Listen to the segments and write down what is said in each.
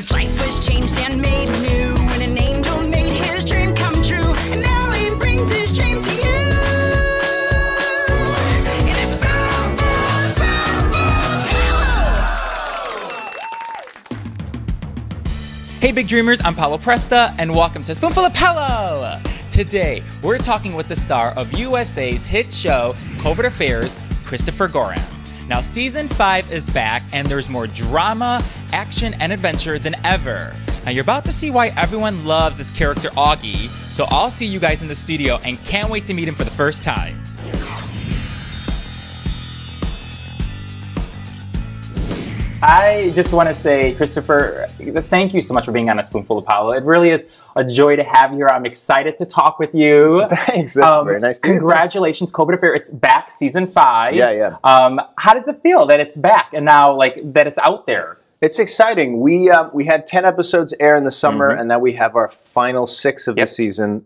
His life was changed and made new when an angel made his dream come true. And now he brings his dream to you. And it's Spoonful, Paolo. Hey big dreamers, I'm Paolo Presta and welcome to Spoonful of Paolo. Today, we're talking with the star of USA's hit show, Covert Affairs, Christopher Gorham. Now, season 5 is back and there's more drama, action, and adventure than ever. Now, you're about to see why everyone loves this character Augie, so I'll see you guys in the studio and can't wait to meet him for the first time. I just want to say, Christopher, thank you so much for being on A Spoonful of Paolo. It really is a joy to have you here. I'm excited to talk with you. Thanks. That's very nice to hear. Congratulations, Covert Affair. It's back, season 5. Yeah. How does it feel that it's back and now, like, that it's out there? It's exciting. We had 10 episodes air in the summer, and now we have our final 6 of the season.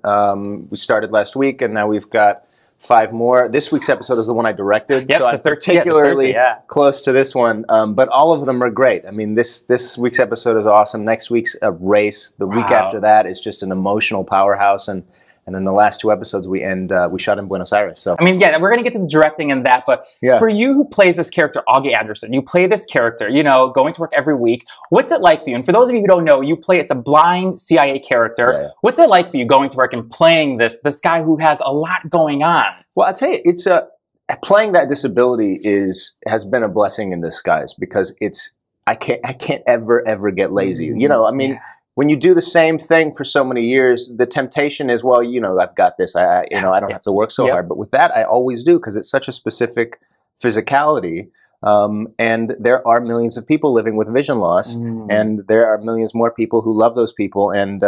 We started last week, and now we've got 5 more. This week's episode is the one I directed, so I'm particularly close to this one. But all of them are great. I mean, this week's episode is awesome. Next week's a race. The week after that is just an emotional powerhouse. And then the last 2 episodes we shot in Buenos Aires. So I mean, yeah, we're gonna get to the directing and that, but for you who plays this character, Augie Anderson, you play this character, you know, going to work every week. What's it like for you? And for those of you who don't know, it's a blind CIA character. What's it like for you going to work and playing this guy who has a lot going on? Well, I'll tell you, it's playing that disability has been a blessing in disguise, because I can't ever get lazy. You know, I mean. When you do the same thing for so many years, the temptation is, well, you know, I've got this. I don't have to work so hard. But with that, I always do, because it's such a specific physicality. And there are millions of people living with vision loss, and there are millions more people who love those people. And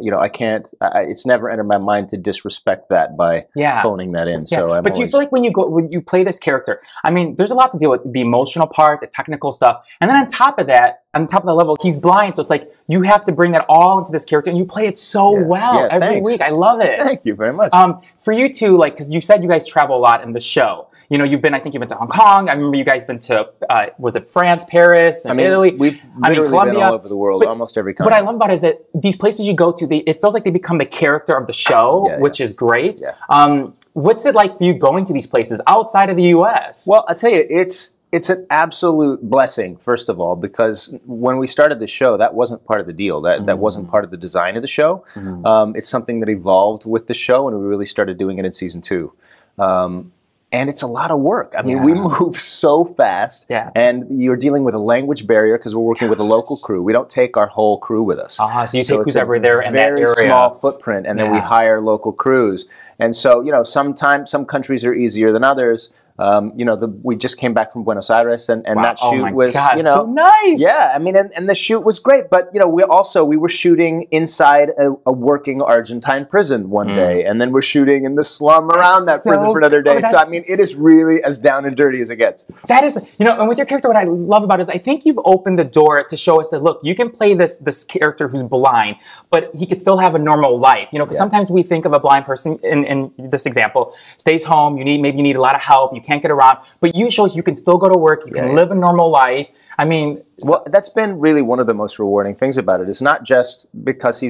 you know, it's never entered my mind to disrespect that by phoning that in. So, but do you feel like when you play this character, I mean, there's a lot to deal with, the emotional part, the technical stuff, and then on top of that level, he's blind, so it's like you have to bring that all into this character, and you play it so well every week. I love it. Thank you very much. For you two, like, because you said you guys travel a lot in the show. You know, I think you've been to Hong Kong. I remember you guys been to, was it France, Paris, and Italy? We've literally been all over the world, almost every country. What I love about it is that these places you go to, it feels like they become the character of the show, which is great. What's it like for you going to these places outside of the U.S.? Well, I'll tell you, it's an absolute blessing, first of all, because when we started the show, that wasn't part of the deal. That wasn't part of the design of the show. It's something that evolved with the show, and we really started doing it in season 2. And it's a lot of work. I mean, we move so fast, and you're dealing with a language barrier because we're working with a local crew. We don't take our whole crew with us. So you take who's ever there in that area. Very small footprint, and then we hire local crews. And so, you know, sometimes some countries are easier than others. You know, we just came back from Buenos Aires, and that shoot was, you know, so nice. Yeah, I mean, and the shoot was great. But you know, we were shooting inside a working Argentine prison one day, and then we're shooting in the slum around that prison for another day. So I mean, it is really as down and dirty as it gets. That is, you know, and with your character, what I love about it is I think you've opened the door to show us that, look, you can play this character who's blind, but he could still have a normal life. You know, because sometimes we think of a blind person in this example stays home. Maybe you need a lot of help. You can't get around, but you show us you can still go to work. You can live a normal life. I mean, well, that's been really one of the most rewarding things about it. It's not just because he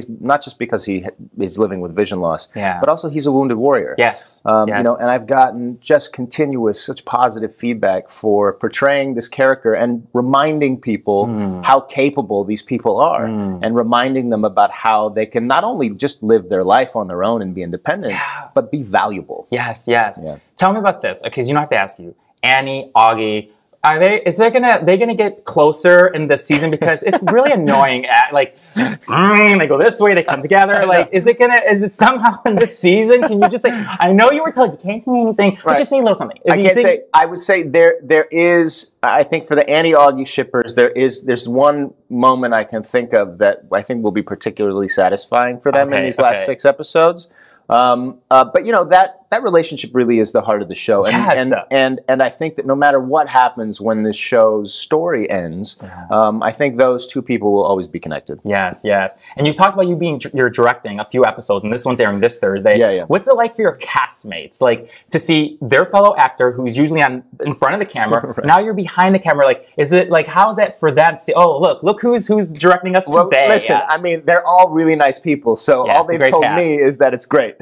is living with vision loss, but also he's a wounded warrior. You know, and I've gotten just continuous, such positive feedback for portraying this character and reminding people how capable these people are, and reminding them about how they can not only just live their life on their own and be independent, but be valuable. Tell me about this, because you don't have to ask you, Annie, Augie. They gonna get closer in this season, because it's really annoying. Like, they go this way, they come together. Like, is it somehow in this season? Can you just say? I know you were told you can't say anything, but just say a little something. I can't say. I would say there is. I think for the Annie Augie shippers, there's one moment I can think of that I think will be particularly satisfying for them in these last 6 episodes. But you know that. that relationship really is the heart of the show. Yes. And I think that no matter what happens when this show's story ends, I think those two people will always be connected. Yes, yes. And you've talked about you're directing a few episodes, and this one's airing this Thursday. Yeah, yeah. What's it like for your castmates? Like, to see their fellow actor who's usually in front of the camera, Right. now you're behind the camera. Like, is it like, how's that for them to see, oh, look who's directing us Well, today? listen, I mean, they're all really nice people, so Yeah, all it's a they've great told cast. me is that it's great.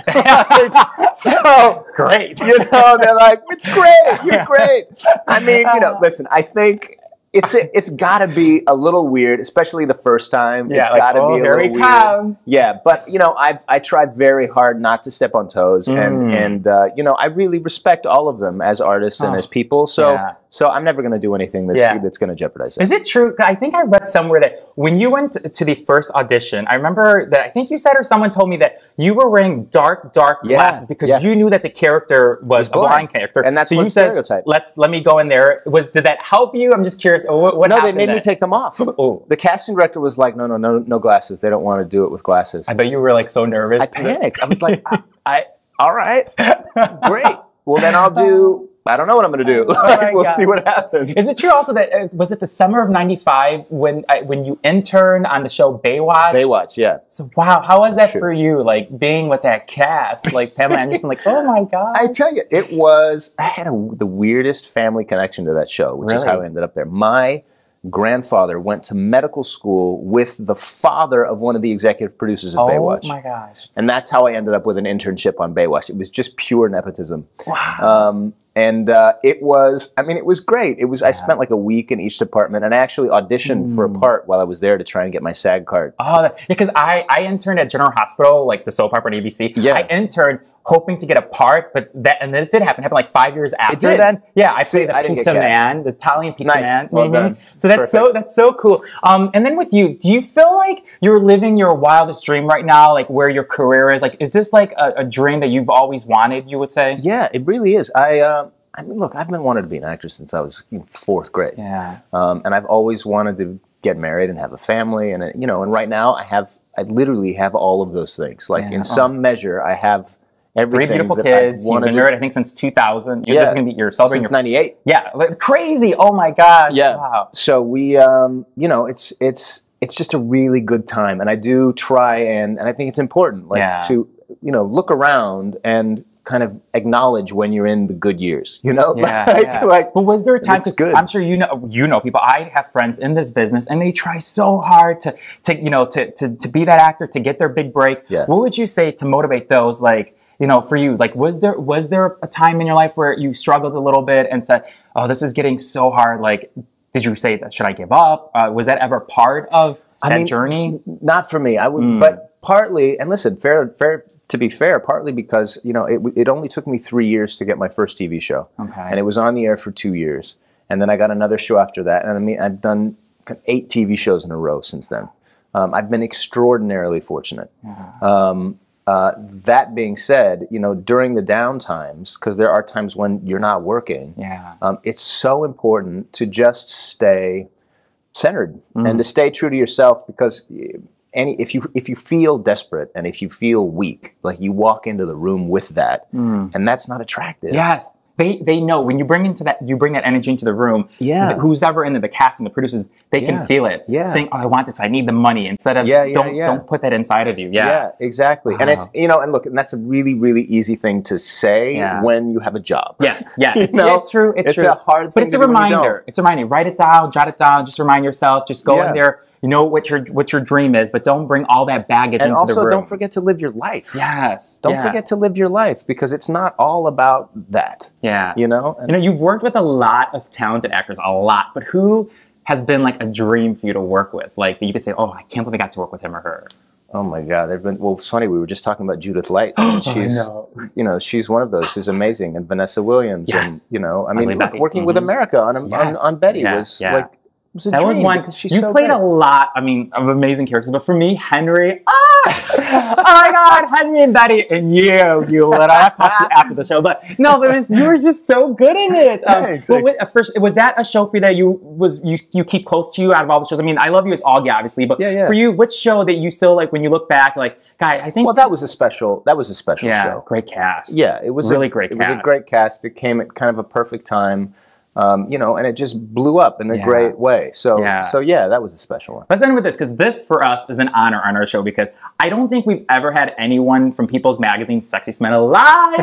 So, Great. you know, they're like, it's great, you're great. I mean, you know, listen, I think it's got to be a little weird, especially the first time. Yeah, it's like, got to be a here little he weird. comes. Yeah, but you know, I try very hard not to step on toes, and you know, I really respect all of them as artists and as people. So Yeah. so I'm never going to do anything that's going to jeopardize it. Is it true? I think I read somewhere that when you went to the first audition, I remember that I think you said or someone told me that you were wearing dark glasses because you knew that the character was a blind character, and that's so one you said, stereotype. Let me go in there. Did that help you? I'm just curious. What No, they happened made me then? take them off. Oh. The casting director was like, no glasses. They don't want to do it with glasses. I bet you were like so nervous. I panicked. I was like, all right, great. Well, then I'll do. I don't know what I'm going to do. We'll see what happens. Is it true also that was it the summer of '95 when you interned on the show Baywatch? Baywatch, yeah. So wow, how was that True. for you? Like being with that cast, like Pamela Anderson, like oh my god. I tell you, it was. I had the weirdest family connection to that show, which is how I ended up there. My grandfather went to medical school with the father of one of the executive producers of Baywatch. Oh my gosh. And that's how I ended up with an internship on Baywatch. It was just pure nepotism. Wow. And it was, I mean, it was great. It was. I spent like a week in each department, and I actually auditioned for a part while I was there to try and get my SAG card. Oh, because I interned at General Hospital, like the soap opera on ABC. Yeah. I interned hoping to get a part, but then it did happen. It happened like 5 years after did? then. Yeah, I played the I didn't pizza get cast. man, the Italian pizza Nice. man. Well done. So that's so cool. And then with you, do you feel like you're living your wildest dream right now, like where your career is? Like, is this like a dream that you've always wanted, you would say? Yeah, it really is. I mean, look, I've been wanting to be an actor since I was in 4th grade. Yeah. And I've always wanted to get married and have a family, and you know, and right now I literally have all of those things. Like in some measure, I have everything. 3 beautiful that kids. I've wanted You've been married, I think, since 2000. Yeah. This is gonna be you're celebrating since your '98. Yeah, like, crazy. Oh my gosh. Yeah. Wow. So we, you know, it's just a really good time, and I do try, and I think it's important, like to, you know, look around and kind of acknowledge when you're in the good years, you know? Yeah, like, but was there a time, it's good. I'm sure you know people, I have friends in this business and they try so hard to you know, to be that actor, to get their big break. Yeah. What would you say to motivate those, like, you know, for you, like, was there a time in your life where you struggled a little bit and said, oh, this is getting so hard, like, did you say that, should I give up? Was that ever part of that journey? Not for me. I would, but partly, and listen, to be fair, partly because, you know, it only took me 3 years to get my first TV show. Okay. And it was on the air for 2 years. And then I got another show after that. And I mean, I've done 8 TV shows in a row since then. I've been extraordinarily fortunate. That being said, you know, during the down times, because there are times when you're not working, it's so important to just stay centered and to stay true to yourself, because if you feel desperate and if you feel weak, like you walk into the room with that, and that's not attractive. Yes. They know when you bring that energy into the room. Yeah. Who's ever in the casting, the producers, they can feel it. Yeah. Saying, "Oh, I want this. I need the money." Instead of don't put that inside of you. Yeah. Yeah, exactly. And it's, you know, and look, and that's a really, really easy thing to say when you have a job. Yes. Yeah. It's, know? it's true. It's true. a hard thing. But it's a reminder. It's a reminder. Write it down. Jot it down. Just remind yourself. Just go in there. You know what your dream is, but don't bring all that baggage into the room. And also, don't forget to live your life. Yes. Don't forget to live your life, because it's not all about that. Yeah. You know? You know, you've worked with a lot of talented actors, a lot, but who has been like a dream for you to work with? Like, that you could say, oh, I can't believe I got to work with him or her. Oh my God, well, it's funny, we were just talking about Judith Light, and she's, you know, she's one of those. She's amazing, and Vanessa Williams, and you know, I mean, look, working with America on Betty was like was a That was dream one. because she's You so played great. a lot, I mean, of amazing characters, but for me, Henry, oh my God, Henry and Betty, and you, and I have to talk to you after the show, but no, you were just so good in it. Thanks. First, was that a show for you that you keep close to you out of all the shows? I mean, I love you as Augie, obviously, but for you, which show that you still like when you look back, like, guy, I think. Well, that was a special show. Great cast. Yeah, it was really great cast. It was a great cast. It came at kind of a perfect time. You know, and it just blew up in a great way. So yeah, that was a special one. Let's end with this, because this for us is an honor on our show, because I don't think we've ever had anyone from People's Magazine Sexiest Men alive.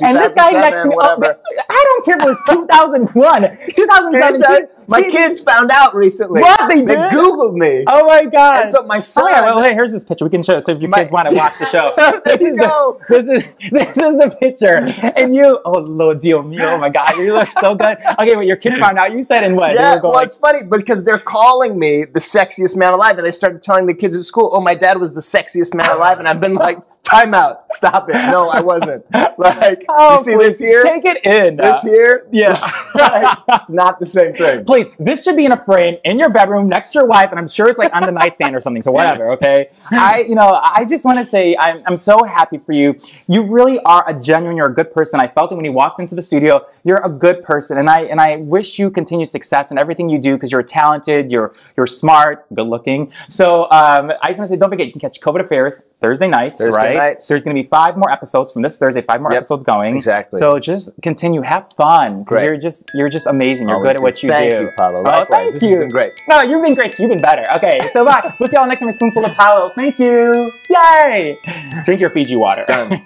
And this guy next to me, I don't care if it was 2001, 2017. My kids found out recently. What? They They Googled me. Oh my God. And so my son. Oh, yeah, well, hey, here's this picture. We can show it. So if your kids want to watch the show. There you go. This is the picture. And you, oh, lo Dio mio, oh my God, you look so good. Okay, well, your kids found out. You said in what? Yeah, well, it's funny because they're calling me the sexiest man alive, and they started telling the kids at school, "Oh, my dad was the sexiest man alive," and I've been like, "Time out, stop it! No, I wasn't." Like, you see this here? Take it in. This here? Yeah, like, it's not the same thing. Please, this should be in a frame in your bedroom next to your wife, and I'm sure it's like on the nightstand or something. So whatever, okay. I just want to say I'm so happy for you. You really are a genuine. You're a good person. I felt it when you walked into the studio. You're a good person, and I wish you continued success in everything you do, because you're talented, you're smart, good looking. So I just want to say, don't forget, you can catch COVID Affairs Thursday nights, right? There's going to be 5 more episodes from this Thursday, 5 more episodes going. Exactly. So just continue, have fun, because you're just amazing. You're good at what you do. Thank you, Paolo. Oh, thank you. This has been great. No, you've been great. You've been better. Okay, so bye. We'll see y'all next time with Spoonful of Paolo. Thank you. Yay! Drink your Fiji water. Done.